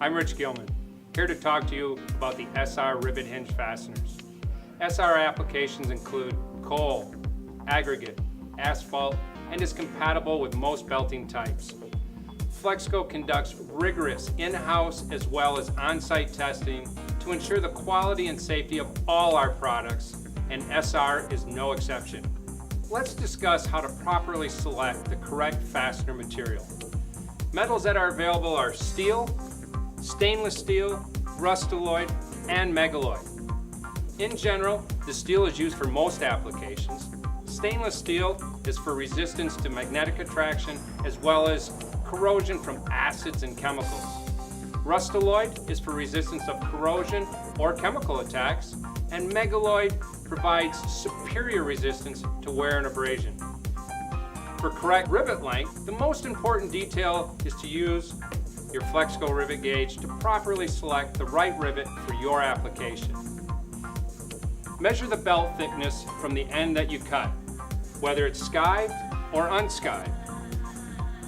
I'm Rich Gilman, here to talk to you about the SR rivet hinge fasteners. SR applications include coal, aggregate, asphalt, and is compatible with most belting types. Flexco conducts rigorous in-house as well as on-site testing to ensure the quality and safety of all our products, and SR is no exception. Let's discuss how to properly select the correct fastener material. Metals that are available are steel, stainless steel, Rustaloid, and Megaloid. In general, the steel is used for most applications. Stainless steel is for resistance to magnetic attraction as well as corrosion from acids and chemicals. Rustaloid is for resistance of corrosion or chemical attacks, and Megaloid provides superior resistance to wear and abrasion. For correct rivet length, the most important detail is to use your Flexco rivet gauge to properly select the right rivet for your application. Measure the belt thickness from the end that you cut, whether it's skived or unskived.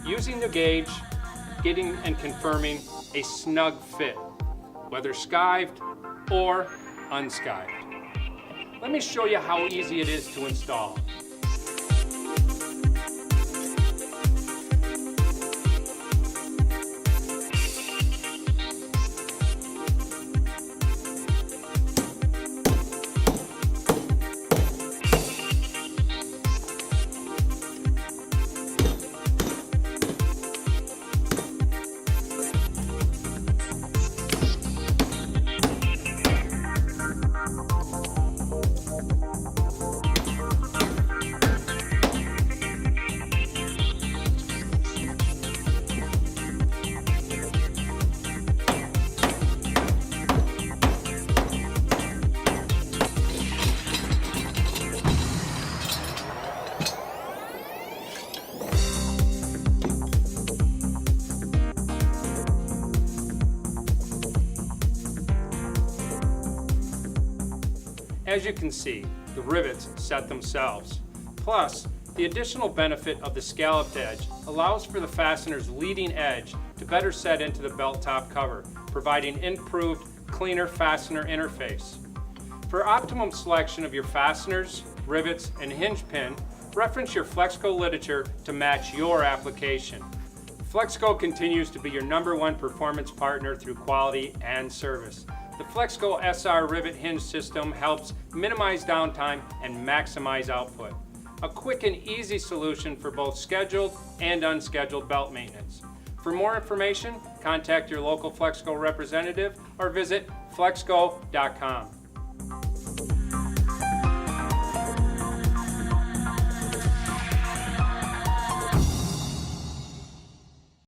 Using the gauge, getting and confirming a snug fit, whether skived or unskived. Let me show you how easy it is to install. As you can see, the rivets set themselves. Plus, the additional benefit of the scalloped edge allows for the fastener's leading edge to better set into the belt top cover, providing improved, cleaner fastener interface. For optimum selection of your fasteners, rivets, and hinge pin, reference your Flexco literature to match your application. Flexco continues to be your #1 performance partner through quality and service. The Flexco SR rivet hinge system helps minimize downtime and maximize output. A quick and easy solution for both scheduled and unscheduled belt maintenance. For more information, contact your local Flexco representative or visit flexco.com.